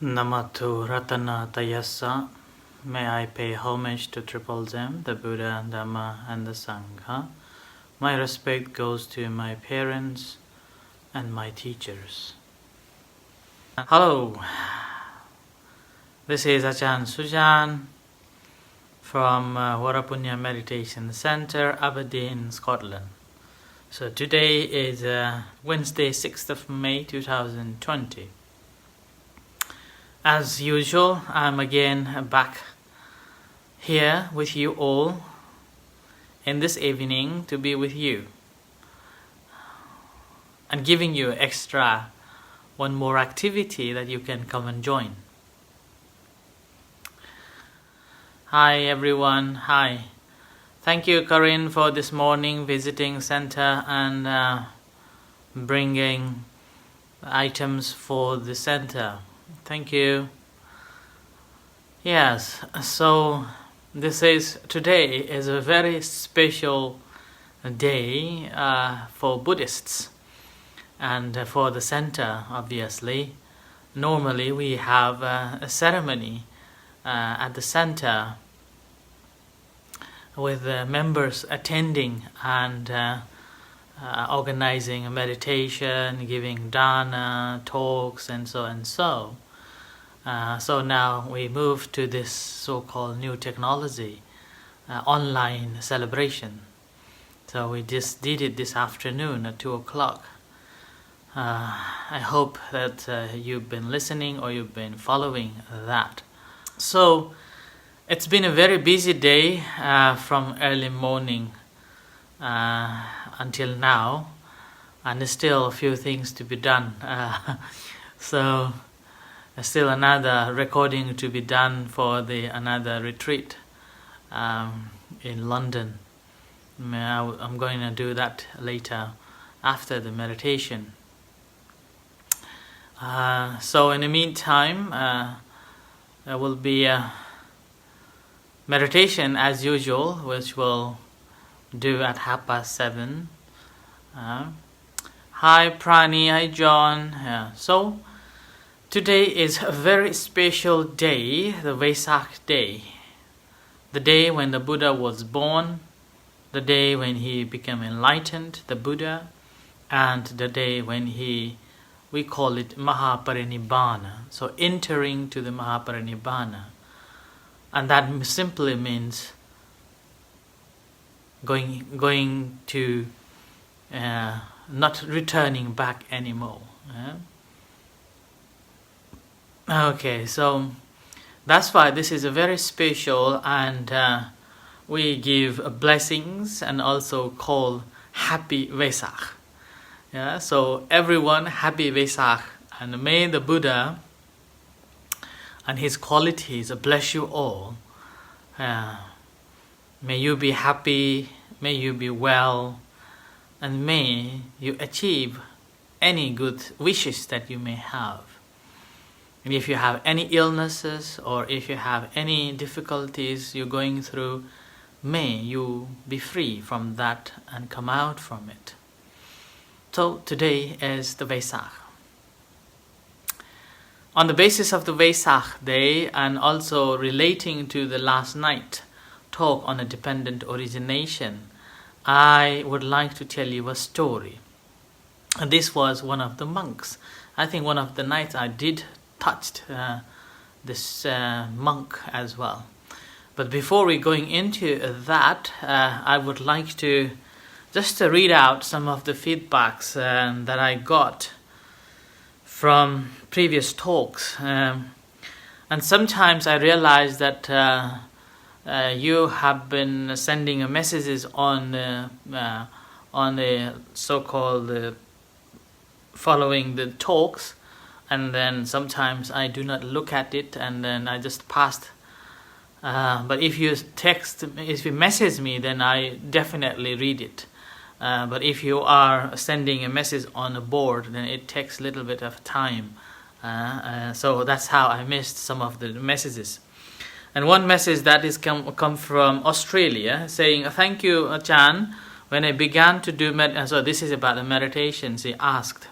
Namato Ratana Tayassa. May I pay homage to Triple Gem, the Buddha, Dhamma, and the Sangha. My respect goes to my parents and my teachers. Hello, this is Ajahn Sujan from Warapunya Meditation Center, Aberdeen, Scotland. So today is Wednesday, 6th of May 2020. As usual, I'm again back here with you all in this evening to be with you and giving you extra one more activity that you can come and join. Hi everyone, hi. Thank you Karin for this morning visiting center and bringing items for the center. Thank you. Yes, so today is a very special day for Buddhists and for the center, obviously. Normally we have a ceremony at the center with members attending and organizing a meditation, giving dana, talks, and so and so. So now we move to this so-called new technology, online celebration. So we just did it this afternoon at 2 o'clock. I hope that you've been listening or you've been following that. So it's been a very busy day from early morning until now, and there's still a few things to be done. So there's still another recording to be done for another retreat in London. I'm going to do that later after the meditation. So in the meantime, there will be a meditation as usual, which we'll do at 7:30. Hi Prani, hi John. So today is a very special day, the Vesakha day. The day when the Buddha was born, the day when he became enlightened, the Buddha, and the day when we call it Mahaparinibbana. So entering to the Mahaparinibbana. And that simply means going to not returning back anymore. Okay, so that's why this is a very special, and we give blessings and also call Happy Vesakha. Yeah, so everyone, Happy Vesakha, and may the Buddha and his qualities bless you all. May you be happy, may you be well, and may you achieve any good wishes that you may have. And if you have any illnesses or if you have any difficulties you're going through, may you be free from that and come out from it. So today is the Vesakha. On the basis of the Vesakha day and also relating to the last night talk on a dependent origination, I would like to tell you a story. And this was one of the monks. I think one of the nights I did touched this monk as well. But before we going into that, I would like to just read out some of the feedbacks that I got from previous talks. And sometimes I realize that you have been sending messages on the so-called following the talks, and then sometimes I do not look at it and then I just passed. But if you message me, then I definitely read it. But if you are sending a message on a board, then it takes a little bit of time. So that's how I missed some of the messages. And one message that is come from Australia saying, "Thank you, Chan. When I began to do so this is about the meditations. He asked,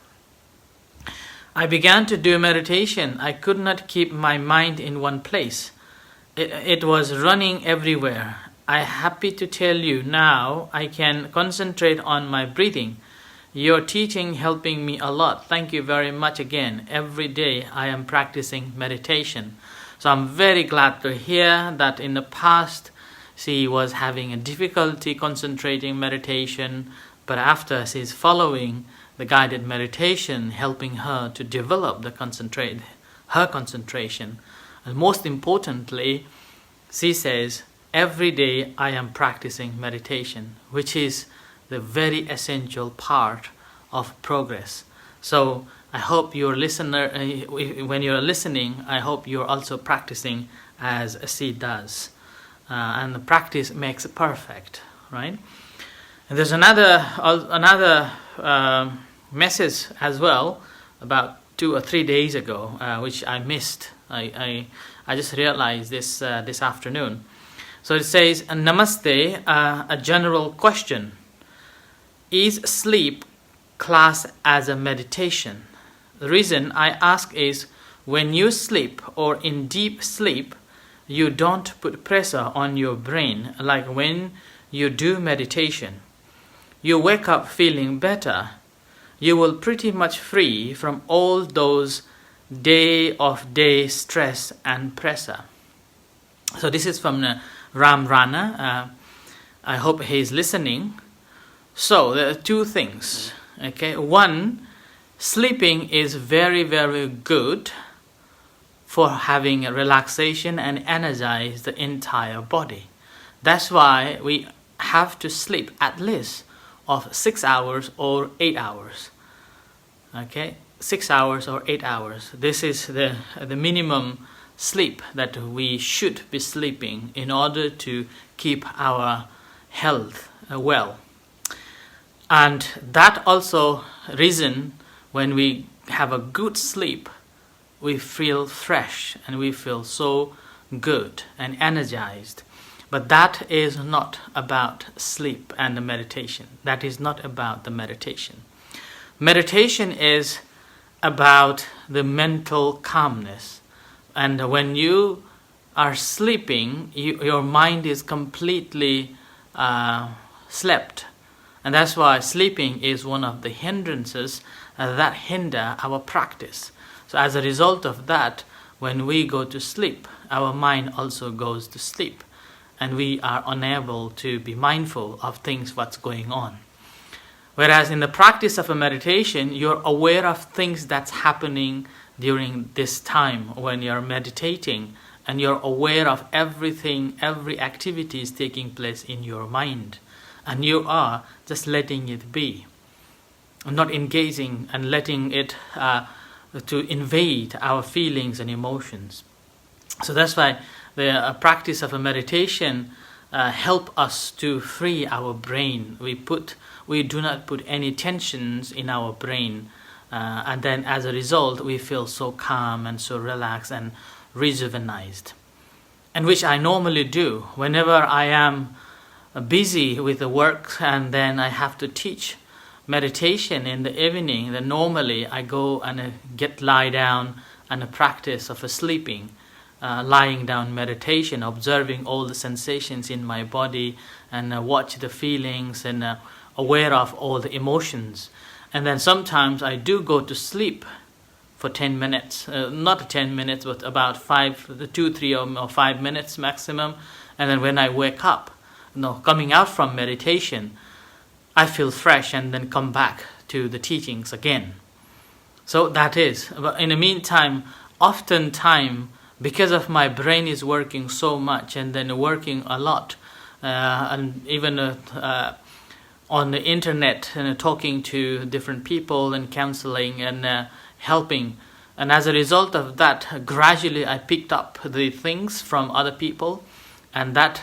I began to do meditation. I could not keep my mind in one place. It was running everywhere. I'm happy to tell you now I can concentrate on my breathing. Your teaching helping me a lot. Thank you very much again. Every day I am practicing meditation. So I'm very glad to hear that in the past she was having a difficulty concentrating meditation, but after she's following the guided meditation, helping her to develop her concentration. And most importantly, she says, every day I am practicing meditation, which is the very essential part of progress. So I hope your listener, when you're listening, I hope you're also practicing as she does. And the practice makes perfect, right? And there's another message as well about 2 or 3 days ago, which I missed. I just realized this afternoon. So it says, Namaste, a general question. Is sleep classed as a meditation? The reason I ask is, when you sleep or in deep sleep, you don't put pressure on your brain like when you do meditation. You wake up feeling better. You will pretty much free from all those day-of-day stress and pressure. So this is from Ram Rana. I hope he's listening. So there are 2 things. Okay, one, sleeping is very, very good for having a relaxation and energize the entire body. That's why we have to sleep at least of 6 hours or 8 hours. Okay, 6 hours or 8 hours. This is the minimum sleep that we should be sleeping in order to keep our health well. And that also reason when we have a good sleep, we feel fresh and we feel so good and energized. But that is not about sleep and the meditation. That is not about the meditation. Meditation is about the mental calmness. And when you are sleeping, your mind is completely slept. And that's why sleeping is one of the hindrances that hinder our practice. So as a result of that, when we go to sleep, our mind also goes to sleep. And we are unable to be mindful of things what's going on. Whereas in the practice of a meditation, you're aware of things that's happening during this time when you're meditating, and you're aware of everything, every activity is taking place in your mind, and you are just letting it be, not engaging and letting it to invade our feelings and emotions. So that's why the practice of a meditation help us to free our brain. We do not put any tensions in our brain, and then as a result we feel so calm and so relaxed and rejuvenated. And which I normally do whenever I am busy with the work and then I have to teach meditation in the evening. Then normally I go and lie down and a practice of a sleeping. Lying down meditation, observing all the sensations in my body and watch the feelings and aware of all the emotions. And then sometimes I do go to sleep for 10 minutes, not 10 minutes, but about 2, 3 or 5 minutes maximum. And then when I wake up, coming out from meditation, I feel fresh and then come back to the teachings again. So that is, but in the meantime, oftentimes, because of my brain is working so much and then working a lot, and even on the internet and talking to different people and counseling and helping. And as a result of that, gradually I picked up the things from other people, and that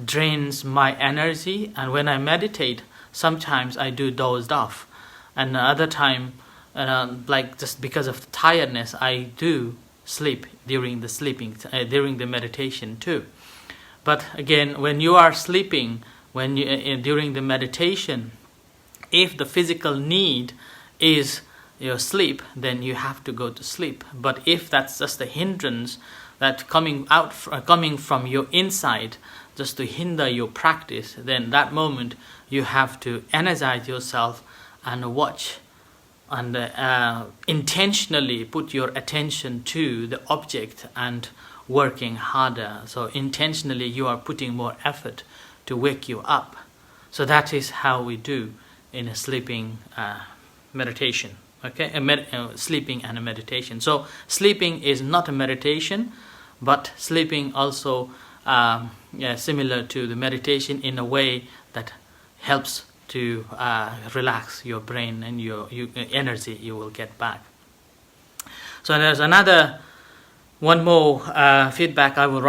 drains my energy. And when I meditate, sometimes I do dozed off, and other time, like just because of the tiredness, I do sleep during the meditation too. But again, when you are sleeping, during the meditation, if the physical need is your sleep, then you have to go to sleep. But if that's just a hindrance that coming from your inside, just to hinder your practice, then that moment you have to energize yourself and watch and intentionally put your attention to the object and working harder. So intentionally you are putting more effort to wake you up. So that is how we do in a sleeping meditation. Okay, sleeping and a meditation. So sleeping is not a meditation, but sleeping also similar to the meditation in a way that helps to relax your brain and your energy you will get back. So there's one more feedback I would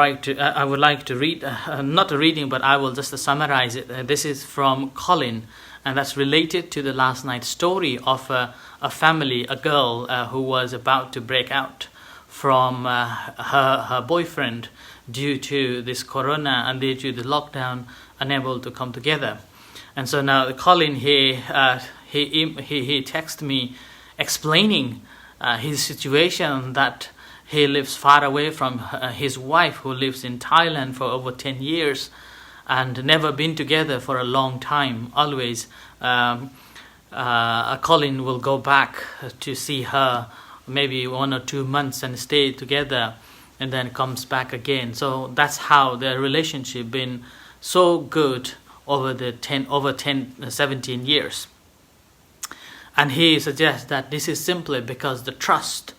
like to read. Not a reading, but I will just summarize it. This is from Colin, and that's related to the last night's story of a family, a girl who was about to break out from her boyfriend due to this corona and due to the lockdown, unable to come together. And so now Colin he texted me explaining his situation, that he lives far away from his wife, who lives in Thailand for over 10 years and never been together for a long time. Always Colin will go back to see her maybe 1 or 2 months and stay together and then comes back again. So that's how their relationship been so good over 17 years. And he suggests that this is simply because the trust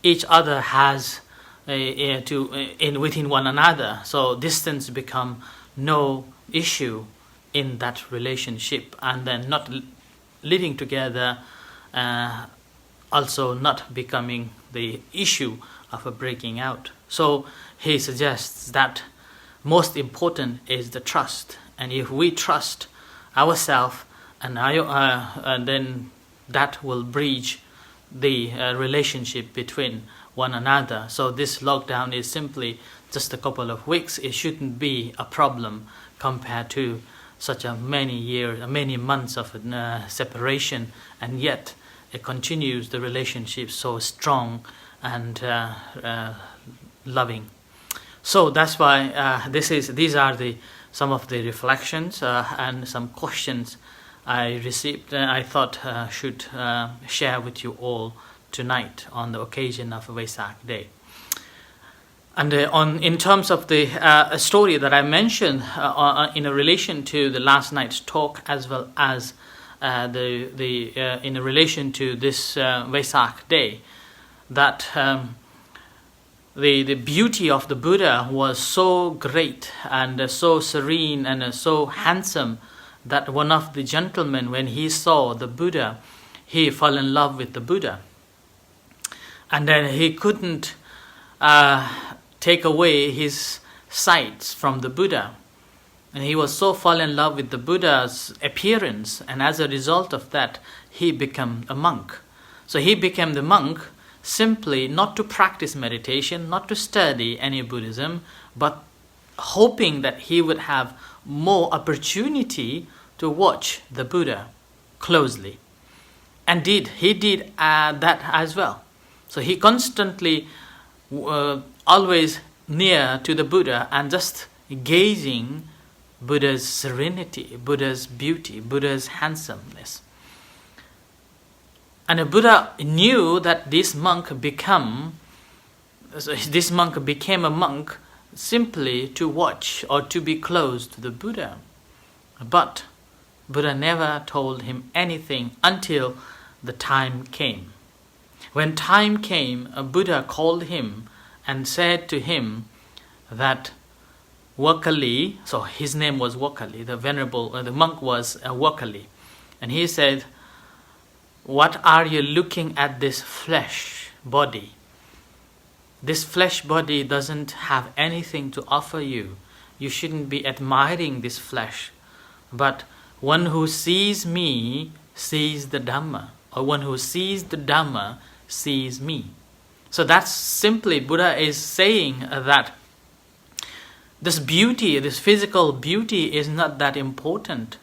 each other has within one another. So distance become no issue in that relationship, and then not living together also not becoming the issue of a breaking out. So he suggests that most important is the trust, and if we trust ourselves, and then that will bridge the relationship between one another. So this lockdown is simply just a couple of weeks. It shouldn't be a problem compared to such a many months of separation, and yet it continues the relationship so strong and loving. So that's why these are some of the reflections and some questions I received. I thought should share with you all tonight on the occasion of Vesakha Day. And in terms of the story that I mentioned in relation to the last night's talk, as well as in relation to this Vesakha Day, that the beauty of the Buddha was so great and so serene and so handsome that one of the gentlemen, when he saw the Buddha, he fell in love with the Buddha. And then he couldn't take away his sights from the Buddha. And he was so fall in love with the Buddha's appearance, and as a result of that, he became a monk. So he became the monk simply not to practice meditation, not to study any Buddhism, but hoping that he would have more opportunity to watch the Buddha closely. And he did that as well. So he constantly always near to the Buddha and just gazing Buddha's serenity, Buddha's beauty, Buddha's handsomeness. And the Buddha knew that this monk became a monk simply to watch or to be close to the Buddha. But Buddha never told him anything until the time came. When time came, a Buddha called him and said to him that Wakali, so his name was Wakali, the monk was Wakali, and he said, "What are you looking at this flesh body? This flesh body doesn't have anything to offer you. You shouldn't be admiring this flesh. But one who sees me sees the Dhamma, or one who sees the Dhamma sees me." So that's simply Buddha is saying that this beauty, this physical beauty is not that important.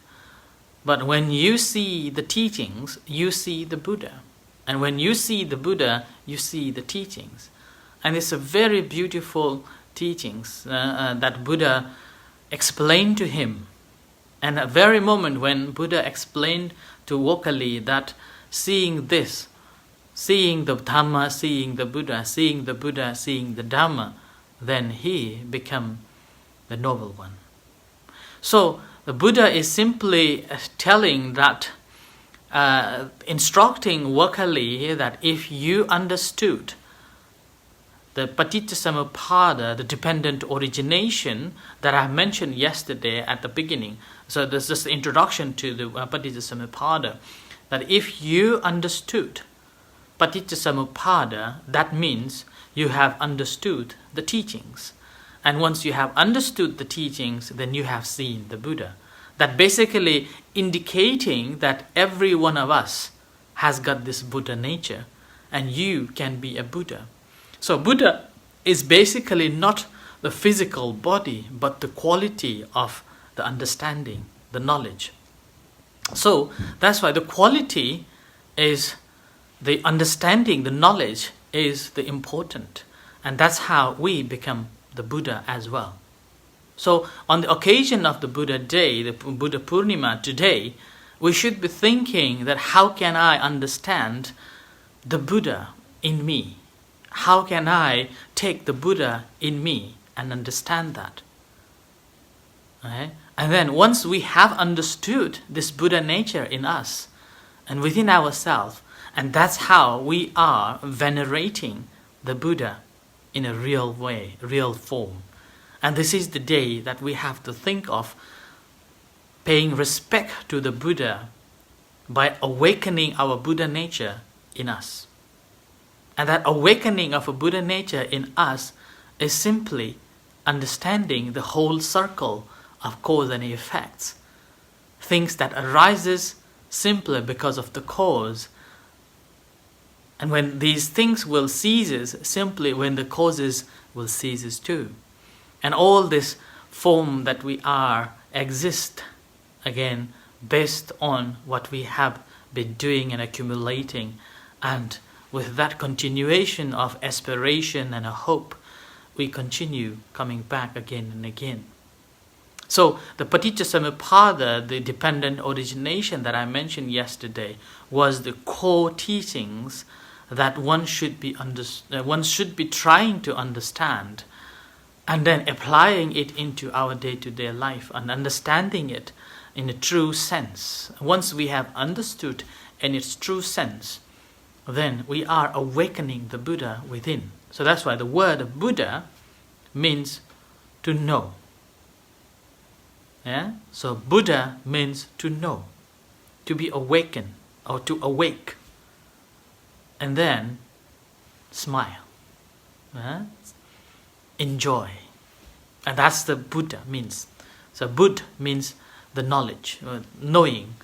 But when you see the teachings, you see the Buddha. And when you see the Buddha, you see the teachings. And it's a very beautiful teachings that Buddha explained to him. And at the very moment when Buddha explained to Wokali that seeing this, seeing the Dhamma, seeing the Buddha, seeing the Buddha, seeing the Dhamma, then he become the noble one. So the Buddha is simply telling that, instructing Wokali that if you understood the Paticcasamuppada, the dependent origination that I mentioned yesterday at the beginning. So this is the introduction to the Paticcasamuppada. That if you understood Paticcasamuppada, that means you have understood the teachings. And once you have understood the teachings, then you have seen the Buddha. That basically indicating that every one of us has got this Buddha nature, and you can be a Buddha. So Buddha is basically not the physical body, but the quality of the understanding, the knowledge. So that's why the quality is the understanding, the knowledge is the important. And that's how we become the Buddha as well. So on the occasion of the Buddha Day, the Buddha Purnima today, we should be thinking that how can I understand the Buddha in me? How can I take the Buddha in me and understand that? Okay? And then once we have understood this Buddha nature in us and within ourselves, and that's how we are venerating the Buddha in a real way, real form. And this is the day that we have to think of paying respect to the Buddha by awakening our Buddha nature in us. And that awakening of a Buddha nature in us is simply understanding the whole circle of cause and effects. Things that arises simply because of the cause. And when these things will cease, simply when the causes will cease too. And all this form that we are exist, again, based on what we have been doing and accumulating, and with that continuation of aspiration and a hope, we continue coming back again and again. So the Paticcasamuppada, the dependent origination that I mentioned yesterday, was the core teachings that one should be trying to understand, and then applying it into our day-to-day life and understanding it in a true sense. Once we have understood in its true sense, then we are awakening the Buddha within. So that's why the word Buddha means to know. Yeah? So Buddha means to know, to be awakened or to awake. And then smile. Yeah? Enjoy. And that's the Buddha means. So Buddha means the knowledge, knowing.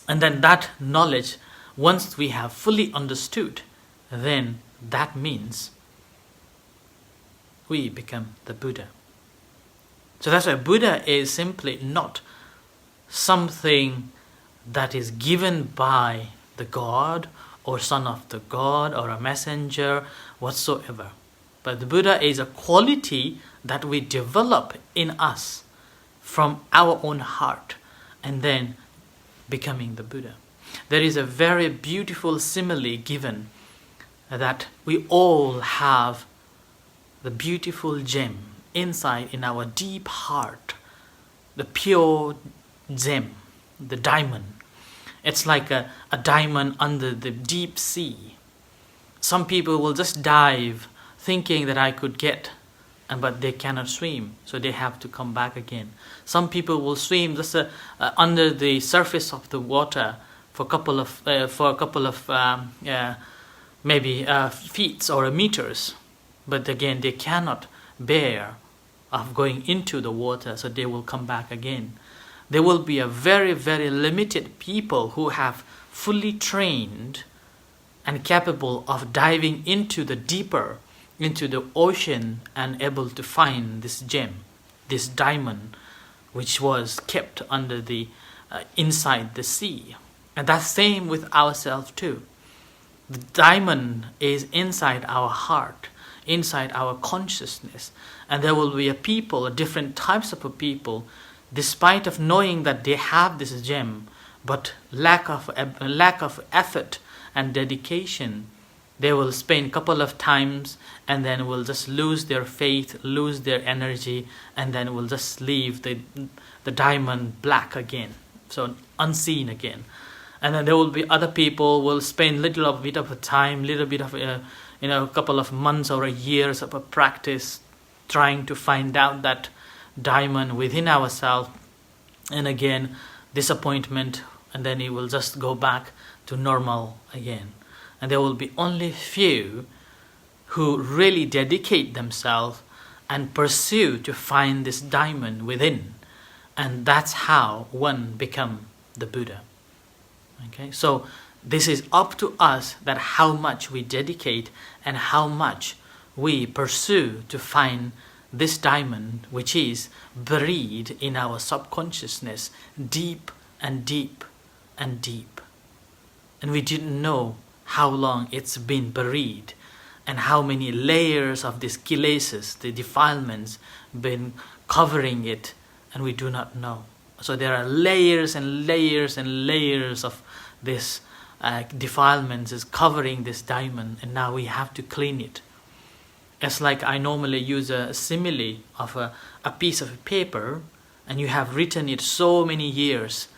And then that knowledge, once we have fully understood, then that means we become the Buddha. So that's why Buddha is simply not something that is given by the God or son of the God or a messenger whatsoever. But the Buddha is a quality that we develop in us from our own heart and then becoming the Buddha. There is a very beautiful simile given that we all have the beautiful gem inside in our deep heart, the pure gem, the diamond. It's like a diamond under the deep sea. Some people will just dive thinking that I could get, but they cannot swim, so they have to come back again. Some people will swim just under the surface of the water for a couple of maybe feet or meters, but again they cannot bear of going into the water, so they will come back again. There will be a very, very limited people who have fully trained and capable of diving into the deeper, into the ocean, and able to find this gem, this diamond, which was kept under the inside the sea. And that's same with ourselves too. The diamond is inside our heart, inside our consciousness. And there will be a people, different types of people, despite of knowing that they have this gem, but lack of effort and dedication, they will spend a couple of times and then will just lose their faith, lose their energy, and then will just leave the diamond black again, so unseen again. And then there will be other people will spend little bit of a time, little bit of a couple of months or a years of a practice trying to find out that diamond within ourselves, and again disappointment, and then it will just go back to normal again. And there will be only few who really dedicate themselves and pursue to find this diamond within, and that's how one become the Buddha. Okay, so this is up to us, that how much we dedicate and how much we pursue to find this diamond, which is buried in our subconsciousness deep and deep and deep. And we didn't know how long it's been buried and how many layers of these kilesas, the defilements, been covering it, and we do not know. So there are layers and layers and layers of this defilements is covering this diamond, and now we have to clean it. It's like I normally use a simile of a piece of paper, and you have written it so many years,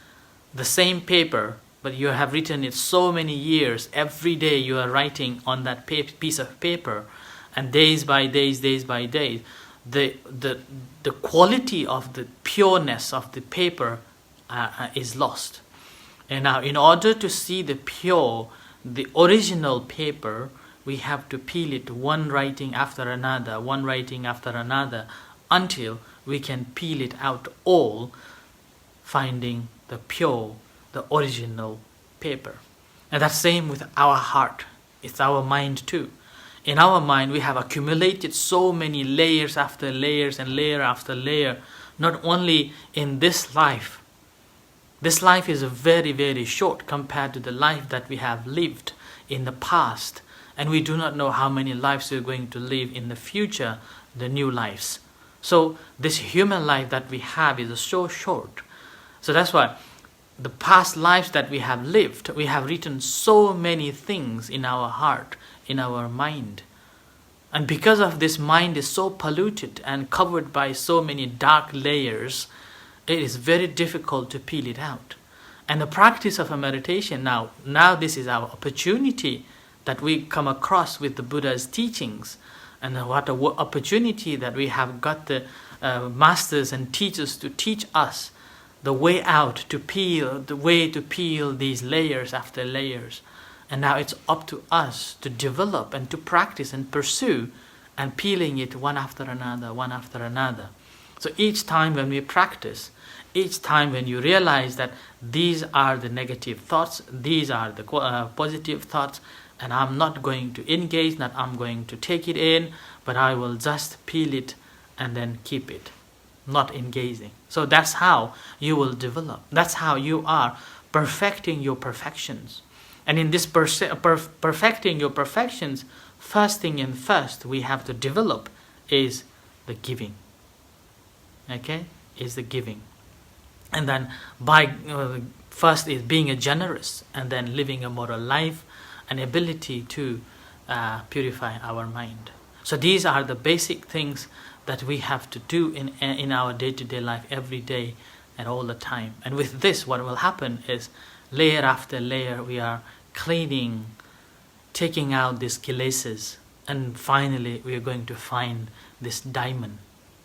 the same paper, but you have written it so many years. Every day you are writing on that piece of paper, and days by days, the quality of the pureness of the paper is lost. And now, in order to see the original paper, we have to peel it one writing after another, until we can peel it out all, finding the original paper. And that's same with our heart. It's our mind too. In our mind, we have accumulated so many layers after layers and layer after layer, not only in this life. This life is very, very short compared to the life that we have lived in the past. And we do not know how many lives we're going to live in the future, the new lives. So this human life that we have is so short. So that's why the past lives that we have lived, we have written so many things in our heart, in our mind. And because of this mind is so polluted and covered by so many dark layers, it is very difficult to peel it out. And the practice of a meditation now this is our opportunity that we come across with the Buddha's teachings. And what an opportunity that we have got the masters and teachers to teach us the way out, the way to peel these layers after layers. And now it's up to us to develop and to practice and pursue and peeling it one after another. So each time when we practice, each time when you realize that these are the negative thoughts, these are the positive thoughts, and I'm not going to engage, not I'm going to take it in, but I will just peel it and then keep it, not engaging. So that's how you will develop. That's how you are perfecting your perfections. And in this perfecting your perfections, first we have to develop is the giving. Okay? Is the giving. And then first is being a generous, and then living a moral life, an ability to purify our mind. So these are the basic things that we have to do in our day-to-day life, every day and all the time. And with this, what will happen is layer after layer we are cleaning, taking out these kilesas, and finally we are going to find this diamond.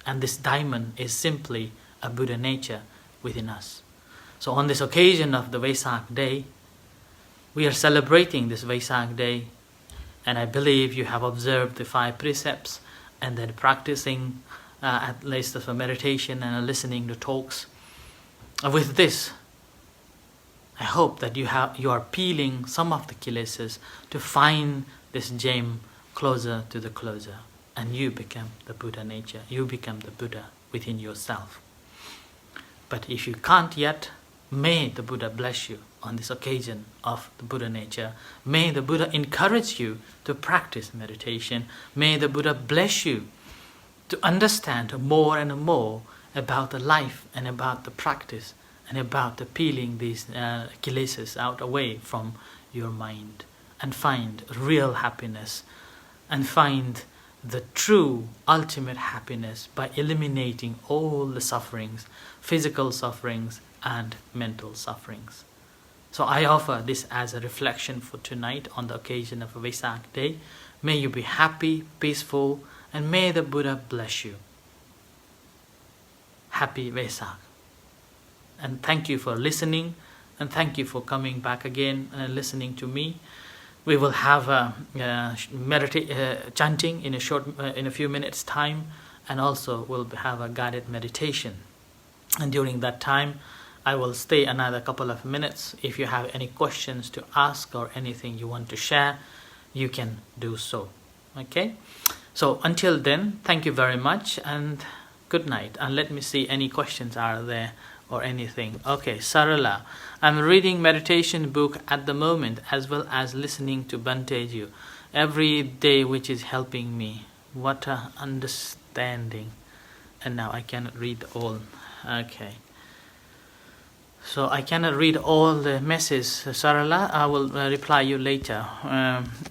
And this diamond is simply a Buddha nature within us. So on this occasion of the Vesakha day, we are celebrating this Vesakha day, and I believe you have observed the 5 precepts and then practicing at least of a meditation and listening to talks. With this, I hope that you are peeling some of the kilesas to find this gem closer to the closer, and you become the Buddha nature. You become the Buddha within yourself. But if you can't yet, May the Buddha bless you on this occasion of the Buddha nature. May the Buddha encourage you to practice meditation. May the Buddha bless you to understand more and more about the life and about the practice and about the peeling these kilesas out away from your mind, and find real happiness and find the true ultimate happiness by eliminating all the sufferings, physical sufferings and mental sufferings. So I offer this as a reflection for tonight on the occasion of a Vesakha day. May you be happy, peaceful, and may the Buddha bless you. Happy Vesakha. And thank you for listening, and thank you for coming back again and listening to me. We will have chanting in a few minutes time, and also we'll have a guided meditation. And during that time, I will stay another couple of minutes. If you have any questions to ask or anything you want to share, you can do so. Okay? So until then, thank you very much and good night. And let me see any questions are there or anything. Okay, Sarala. I'm reading meditation book at the moment as well as listening to Banteju every day, which is helping me. What a understanding. And now I cannot read all. Okay. So I cannot read all the messages, Sarala. I will reply you later.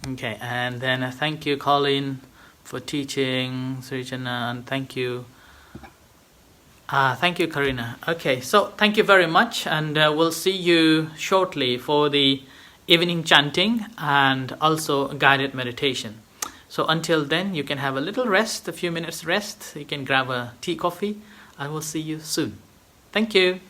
Okay, and then thank you, Colin, for teaching, Srijana, and thank you. Thank you, Karina. Okay, so thank you very much, and we'll see you shortly for the evening chanting and also guided meditation. So until then, you can have a little rest, a few minutes rest. You can grab a tea, coffee. I will see you soon. Thank you.